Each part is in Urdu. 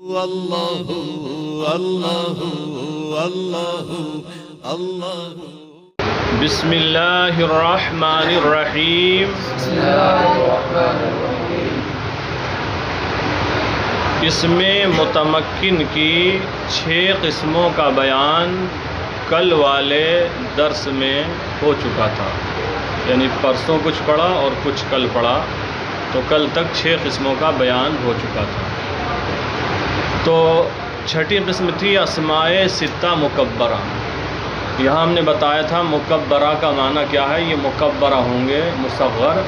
اللہ اللہ اللہ اللہ۔ بسم اللہ الرحمن الرحیم۔ اسم متمکن کی 6 قسموں کا بیان کل والے درس میں ہو چکا تھا، یعنی پرسوں کچھ پڑھا اور کچھ کل پڑھا، تو کل تک 6 قسموں کا بیان ہو چکا تھا۔ تو چھٹی قسم تھی اسماء ستہ مکبرہ۔ یہاں ہم نے بتایا تھا مکبرہ کا معنی کیا ہے، یہ مکبرہ ہوں گے، مصغر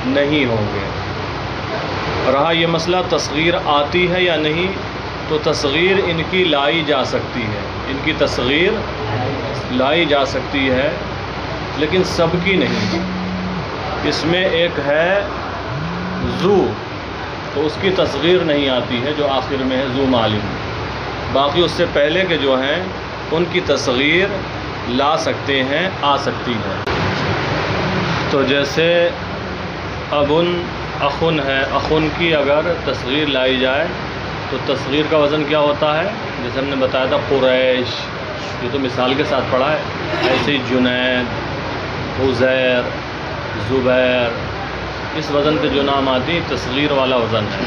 نہیں ہوں گے۔ رہا یہ مسئلہ تصغیر آتی ہے یا نہیں، تو تصغیر ان کی لائی جا سکتی ہے، ان کی تصغیر لائی جا سکتی ہے، لیکن سب کی نہیں۔ اس میں ایک ہے ذو، تو اس کی تصغیر نہیں آتی ہے، جو آخر میں ہے ذو مالن۔ باقی اس سے پہلے کے جو ہیں ان کی تصغیر لا سکتے ہیں، آ سکتی ہے۔ تو جیسے ابن اخن ہے، اخن کی اگر تصغیر لائی جائے تو تصغیر کا وزن کیا ہوتا ہے، جیسے ہم نے بتایا تھا قریش، یہ تو مثال کے ساتھ پڑھا ہے، ایسے ہی جنید، عزیر، زبیر، اس وزن پہ جو نام آتی تصغیر والا وزن ہے۔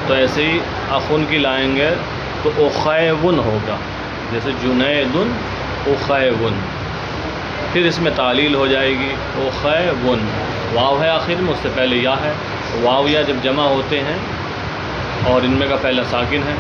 تو ایسے ہی اخن کی لائیں گے تو اخیون ہوگا، جیسے جنیدن اخیون، پھر اس میں تعلیل ہو جائے گی اخیون، واو ہے آخر میں، اس سے پہلے یا ہے۔ واو یا جب جمع ہوتے ہیں اور ان میں کا پہلا ساکن ہے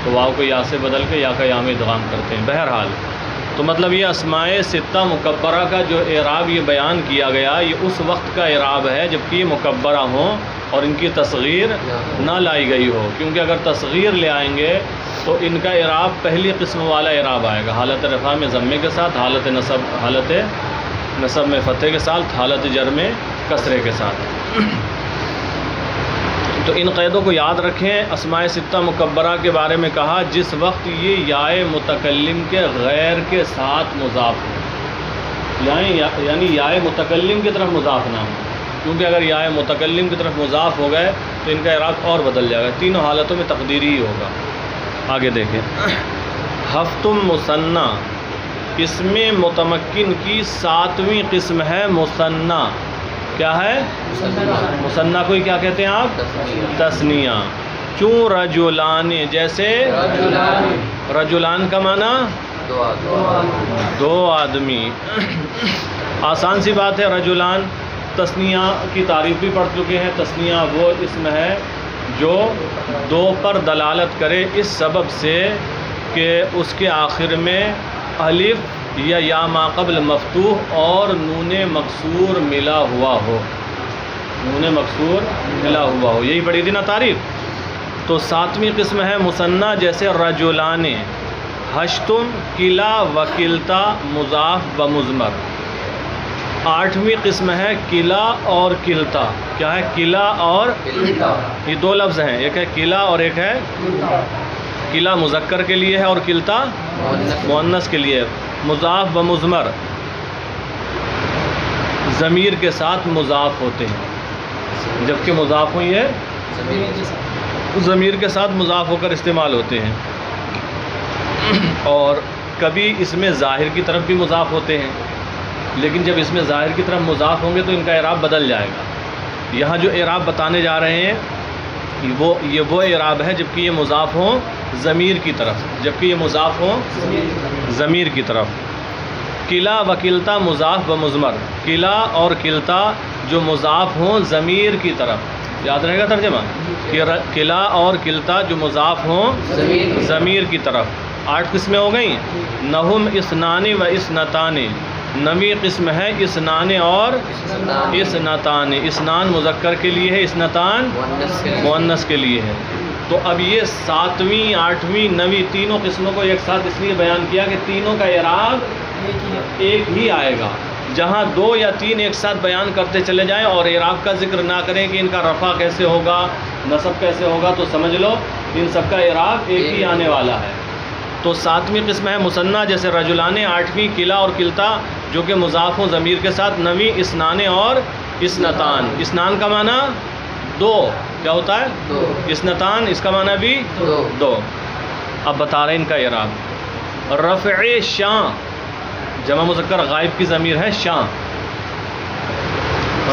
تو واو کو یا سے بدل کے یا کا یا میں ادغام کرتے ہیں۔ بہرحال تو مطلب یہ اسماء ستہ مکبرہ کا جو اعراب یہ بیان کیا گیا، یہ اس وقت کا اعراب ہے جب کہ یہ مکبرہ ہوں اور ان کی تصغیر نہ لائی گئی ہو، کیونکہ اگر تصغیر لے آئیں گے تو ان کا اعراب پہلی قسم والا اعراب آئے گا، حالت رفع میں ضمے کے ساتھ، حالت نصب میں فتح کے ساتھ، حالت جر میں کسرے کے ساتھ۔ تو ان قیدوں کو یاد رکھیں۔ اسماء ستہ مکبرہ کے بارے میں کہا جس وقت یہ یائے متکلم کے غیر کے ساتھ مضاف ہو، یعنی یائے متکلم کی طرف مضاف نہ ہو، کیونکہ اگر یائے متکلم کی طرف مضاف ہو گئے تو ان کا اعراب اور بدل جائے گا۔ تینوں حالتوں میں تقدیری ہی ہوگا۔ آگے دیکھیں، ہفتم مثنیٰ، اسم متمکن کی 7ویں قسم ہے مثنیٰ۔ کیا ہے؟ مثنیٰ کو کیا کہتے ہیں آپ؟ تثنیہ۔ چوں رجلان، جیسے رجلان کا معنی دو آدمی۔ آسان سی بات ہے، رجلان تثنیہ کی تعریف بھی پڑھ چکے ہیں۔ تثنیہ وہ اسم ہے جو 2 پر دلالت کرے، اس سبب سے کہ اس کے آخر میں الف یا ما قبل مفتوح اور نون مکسور ملا ہوا ہو، نون مکسور ملا ہوا ہو، یہی پڑھی تھی نا تعریف۔ تو 7ویں قسم ہے مثنیٰ، جیسے رجلان، ہشتم، کلا وکلتا مضاف بمضمر۔ 8ویں قسم ہے کلا اور کلتا۔ کیا ہے؟ کلا اور یہ 2 لفظ ہیں، ایک ہے کلا اور ایک ہے کلا، مذکر کے لیے ہے اور کلتا مؤنث کے لیے ہے۔ مضاف بمضمر، ضمیر کے ساتھ مضاف ہوتے ہیں، جبکہ مضاف ہوئی ہے ضمیر کے ساتھ مضاف ہو کر استعمال ہوتے ہیں۔ اور کبھی اس میں ظاہر کی طرف بھی مضاف ہوتے ہیں، لیکن جب اس میں ظاہر کی طرف مضاف ہوں گے تو ان کا اعراب بدل جائے گا۔ یہاں جو اعراب بتانے جا رہے ہیں یہ وہ اعراب ہے جبکہ یہ مضاف ہوں ضمیر کی طرف، جبکہ یہ مضاف ہوں ضمیر کی طرف۔ کلا وکلتا مضاف بمضمر، کلا اور کلتا جو مضاف ہوں ضمیر کی طرف، یاد رہے گا ترجمہ، کلا اور کلتا جو مضاف ہوں ضمیر کی طرف۔ 8 قسمیں ہو گئیں۔ نہم اثنان و اثنتان، 9ویں قسم ہے اثنان اور اثنتان۔ اثنان مذکر کے لیے ہے، اثنتان مؤنث کے لیے ہے۔ تو اب یہ 7ویں، 8ویں، 9ویں تینوں قسموں کو ایک ساتھ اس لیے بیان کیا کہ تینوں کا اعراب ایک ہی آئے گا۔ جہاں 2 یا 3 ایک ساتھ بیان کرتے چلے جائیں اور اعراب کا ذکر نہ کریں کہ ان کا رفع کیسے ہوگا، نصب کیسے ہوگا، تو سمجھ لو ان سب کا اعراب ایک ہی آنے والا ہے۔ تو 7ویں قسم ہے مثنیٰ، جیسے رجلان، 8ویں کلا اور کلتا جو کہ مضاف ہوں ضمیر کے ساتھ، 9ویں اثنان اور اثنتان۔ اثنان کا معنی 2، کیا ہوتا ہے؟ اثنتان، اس کا معنی بھی 2۔ اب بتا رہے ہیں ان کا اعراب. رفع شاں جمع مذکر غائب کی ضمیر ہے شاں.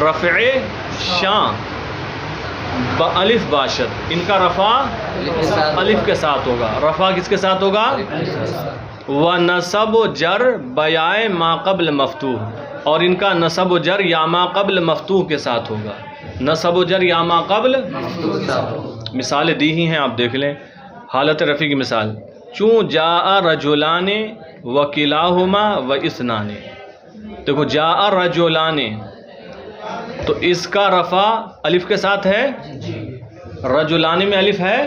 رفع شاں الف باشد، ان کا رفع الف کے ساتھ ہوگا. رفع کس کے ساتھ ہوگا؟ و نصب و جر بیائے ما قبل مفتوح، اور ان کا نصب و جر یا ما قبل مفتوح کے ساتھ ہوگا. نصب و جر یا ما قبل. مثالیں دی ہی ہیں، آپ دیکھ لیں. حالت رفع کی مثال، چوں جاء رجلان وکلاہما و اثنان. دیکھو جاء رجلان تو اس کا رفع الف کے ساتھ ہے. رجلان میں الف ہے،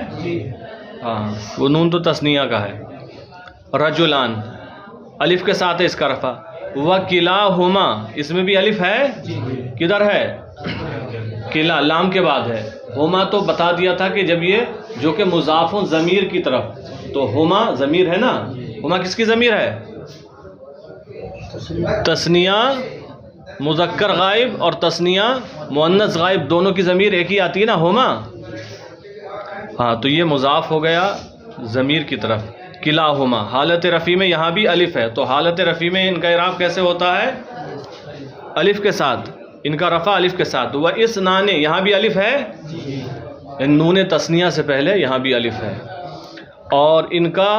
ہاں وہ نون تو تثنیہ کا ہے. رجلان الف کے ساتھ ہے اس کا رفع. وکلاہما اس میں بھی الف ہے. کدھر ہے؟ کلا لام کے بعد ہے. ہما تو بتا دیا تھا کہ جب یہ جو کہ مضاف ضمیر کی طرف، تو ہما ضمیر ہے نا. ہما کس کی ضمیر ہے؟ تثنیہ مذکر غائب اور تثنیہ مؤنث غائب دونوں کی ضمیر ایک ہی آتی ہے نا، ہما. ہاں تو یہ مضاف ہو گیا ضمیر کی طرف. کلاہما حالت رفع میں یہاں بھی الف ہے، تو حالت رفع میں ان کا اعراب کیسے ہوتا ہے؟ الف کے ساتھ. ان کا رفع الف کے ساتھ. و اثنان یہاں بھی الف ہے، نون تثنیہ سے پہلے یہاں بھی الف ہے. اور ان کا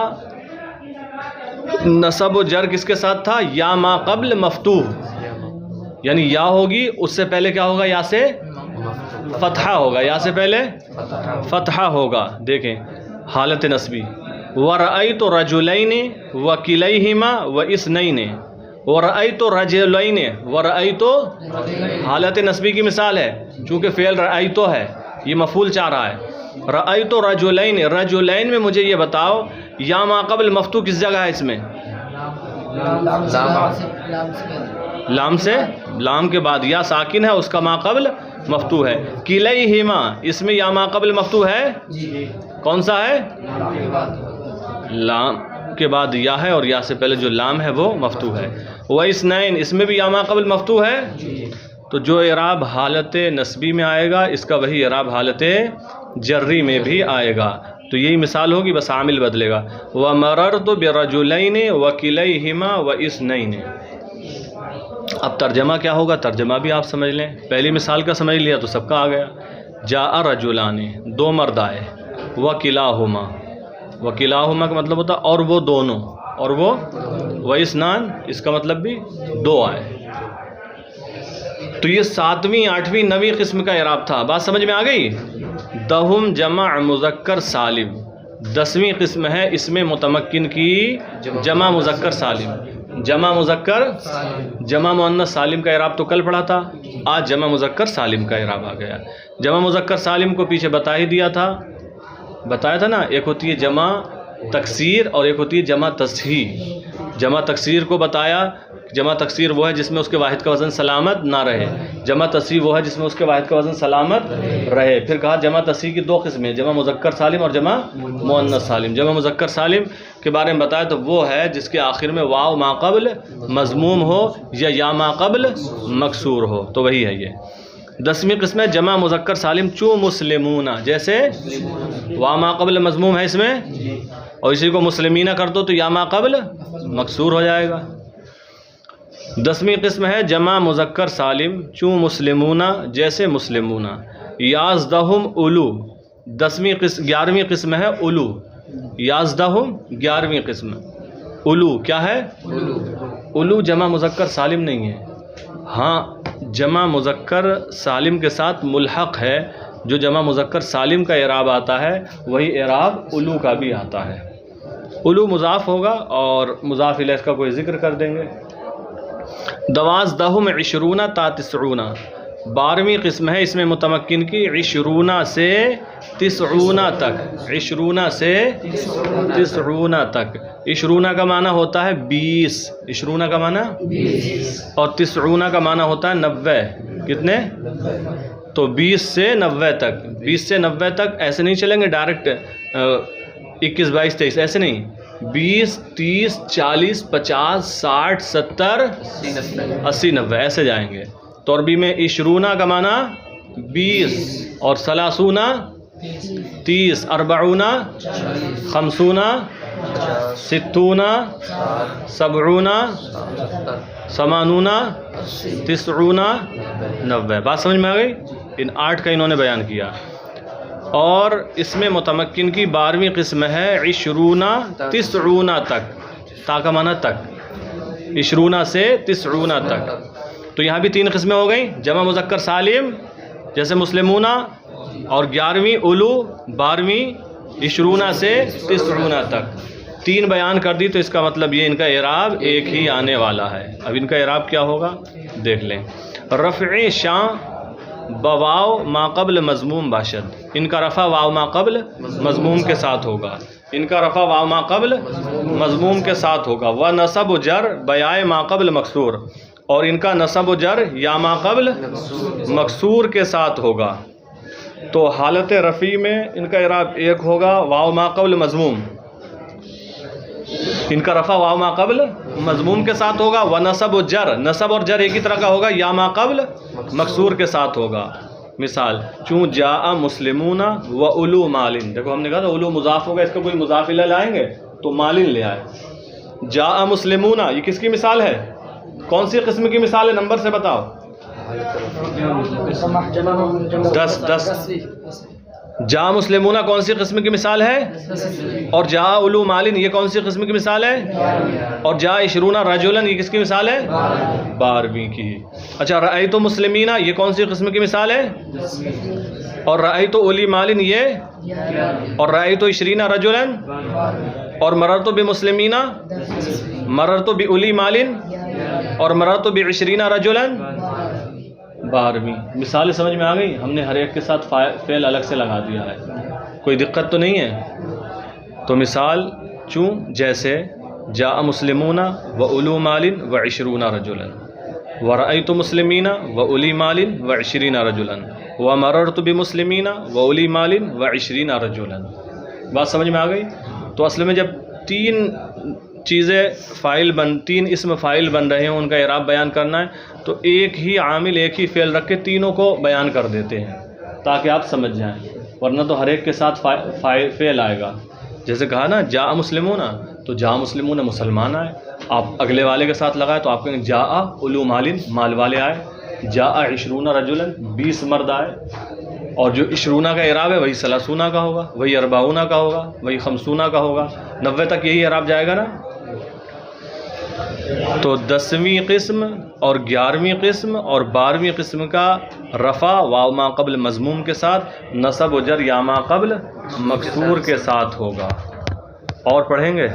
نصب و جر کس کے ساتھ تھا؟ یا ما قبل مفتوح، یعنی یا ہوگی اس سے پہلے کیا ہوگا؟ یا سے فتحہ ہوگا. یا سے پہلے فتحہ ہوگا. دیکھیں حالت نصبی، وَرَأَيْتُ رَجُلَيْنِ وَكِلَيْهِمَا وَإِثْنَيْنِ. وَرَأَيْتُ رَجُلَيْنِ، وَرَأَيْتُ حالت نصبی کی مثال ہے، چونکہ فعل رأیتو ہے، یہ مفعول چاہ رہا ہے. رأیتو رجلین، رجلین میں مجھے یہ بتاؤ یا ما قبل مفتوح کس جگہ ہے؟ اس میں لام سے، لام کے بعد یا ساکن ہے، اس کا ما قبل مفتوح ہے. کلیہما اس میں یا ما قبل مفتوح ہے، کون سا ہے؟ لام کے بعد یا ہے، اور یا سے پہلے جو لام ہے وہ مفتوح ہے. وَإِثْنَيْنِ اس میں بھی یا ما قبل مفتوح ہے. تو جو اعراب حالت نصبی میں آئے گا اس کا وہی اعراب حالت جری میں بھی آئے گا. تو یہی مثال ہوگی، بس عامل بدلے گا. وَمَرَرْتُ بِرَجُلَيْنِ وَكِلَيْهِمَا وَإِثْنَيْنِ. اب ترجمہ کیا ہوگا؟ ترجمہ بھی آپ سمجھ لیں. پہلی مثال کا سمجھ لیا تو سب کا آ گیا. جاء رجلان دو مرد آئے. وَكِلَاهُمَا وَكِلَاهُمَا کا مطلب ہوتا ہے اور وہ دونوں، اور وہ وَإِثْنَانِ اس کا مطلب بھی دو آئے. تو یہ 7ویں 8ویں 9ویں قسم کا اعراب تھا. بات سمجھ میں آ گئی؟ دہم جمع مذکر سالم 10ویں قسم ہے. اس میں متمکن کی جمع مذکر سالم. جمع مذکر جمع مؤنث سالم کا اعراب تو کل پڑھا تھا، آج جمع مذکر سالم کا اعراب آ گیا. جمع مذکر سالم کو پیچھے بتا ہی دیا تھا، بتایا تھا نا. ایک ہوتی ہے جمع تکسیر اور ایک ہوتی ہے جمع تصحیح. جمع تکسیر کو بتایا، جمع تکسیر وہ ہے جس میں اس کے واحد کا وزن سلامت نہ رہے. جمع تصحیح وہ ہے جس میں اس کے واحد کا وزن سلامت رہے. پھر کہا جمع تصحیح کی دو قسمیں، جمع مذکر سالم اور جمع مؤنث سالم. جمع مذکر سالم کے بارے میں بتایا تو وہ ہے جس کے آخر میں واو ما قبل مضموم ہو یا ما قبل مکسور ہو. تو وہی ہے یہ 10ویں قسم ہے جمع مذکر سالم. چو مسلمون جیسے وا ما قبل مضموم ہے اس میں، اور اسی کو مسلمینہ کر دو تو یا ما قبل مکسور ہو جائے گا. 10ویں قسم ہے جمع مذکر سالم. چو مسلمون جیسے مسلمون. یازدہم الو 11ویں قسم ہے الو. یازدہم 11ویں قسم. الو کیا ہے؟ الو جمع مذکر سالم نہیں ہے. ہاں جمع مذکر سالم کے ساتھ ملحق ہے. جو جمع مذکر سالم کا اعراب آتا ہے وہی اعراب الو کا بھی آتا ہے. الو مضاف ہوگا اور مضاف الیہ کا کوئی ذکر کر دیں گے. 12 20 تا 90 12ویں قسم ہے. اس میں متمکن کی 20 سے 90 تک. 20 سے 90 تک. 20 کا معنی ہوتا ہے 20. 20 کا معنی 20 اور 90 کا معنی ہوتا ہے 90. کتنے؟ تو 20 سے 90 تک. 20 سے 90 تک ایسے نہیں چلیں گے ڈائریکٹ 21 22 23 ایسے نہیں. 20 30 40 50 60 70 80 90 ایسے جائیں گے. تو عربی میں 20 کا معنی 20 اور 30 30 40 50 60 70 80 90 90. بات سمجھ میں آ گئی؟ ان 8 کا انہوں نے بیان کیا. اور اس میں متمکن کی 12ویں قسم ہے 20 90 تک. تا کا معنی تک، 20 سے 90 تک. تو یہاں بھی 3 قسمیں ہو گئیں. جمع مذکر سالم جیسے مسلمون، اور 11ویں اولو، 12ویں 20 سے 90 تک. 3 بیان کر دی. تو اس کا مطلب یہ ان کا اعراب ایک ہی آنے والا ہے. اب ان کا اعراب کیا ہوگا دیکھ لیں. رفع شان بواو ما قبل مضموم باشد. ان کا رفع واو ما قبل مضموم کے ساتھ ہوگا. ان کا رفع واو ما قبل مضموم کے ساتھ ہوگا. و نصب و جر بیائے ما قبل مکسور. اور ان کا نصب و جر یا ما قبل مکسور کے ساتھ ہوگا. تو حالت رفیع میں ان کا اعراب ایک ہوگا واو ما قبل مضموم. ان کا رفع واو ما قبل مضموم کے ساتھ ہوگا. و نصب و جر، نصب اور جر ایک ہی طرح کا ہوگا، یا ما قبل مکسور کے ساتھ ہوگا. مثال چون جاء مسلمون و اولو مالن. دیکھو ہم نے کہا تھا اولو مضاف ہوگا، اس کا کوئی مضاف الیہ لائیں گے تو مالن لے آئے. جاء مسلمون یہ کس کی مثال ہے؟ کون سی قسم کی مثال ہے؟ نمبر سے بتاؤ. 10. جاء مسلمون کون سی قسم کی مثال ہے؟ اور جاء اولو مالن یہ کون سی قسم کی مثال ہے؟ اور جاء 20 رجلن یہ کس کی مثال ہے؟ 12ویں کی. اچھا رأیت مسلمین یہ کون سی قسم کی مثال ہے؟ اور رأیت اولی مالن یہ، اور رأیت 20 رجلن، اور مررت بمسلمین، مررت باولی مالن، اور مررت ب20 رجلن 12ویں. مثالیں سمجھ میں آ گئی؟ ہم نے ہر ایک کے ساتھ فعل الگ سے لگا دیا ہے، کوئی دقت تو نہیں ہے. تو مثال چون جیسے جاء مسلمون و اولو مال و 20 رجلا و رأیت مسلمین و اولی مال و 20 رجلا و مررت بمسلمین و اولی مال و 20 رجلا. بات سمجھ میں آ گئی؟ تو اصل میں جب 3 چیزیں تین اسم فاعل بن رہے ہیں، ان کا اعراب بیان کرنا ہے، تو ایک ہی عامل ایک ہی فعل رکھ کے تینوں کو بیان کر دیتے ہیں تاکہ آپ سمجھ جائیں. ورنہ تو ہر ایک کے ساتھ فعل آئے گا. جیسے کہا نا جاء مسلمون، تو جاء مسلمون مسلمان آئے. آپ اگلے والے کے ساتھ لگائے تو آپ کہیں جاء اولو مالن مال والے آئے. جاء 20 رجلا 20 مرد آئے. اور جو 20 کا اعراب ہے وہی 30 کا ہوگا، وہی 40 کا ہوگا، وہی 50 کا ہوگا، 90 تک یہی اعراب جائے گا نا. تو 10ویں قسم اور 11ویں قسم اور 12ویں قسم کا رفع واو ما قبل مضموم کے ساتھ، نصب و جر یا ما قبل مکسور کے ساتھ ہوگا. اور پڑھیں گے.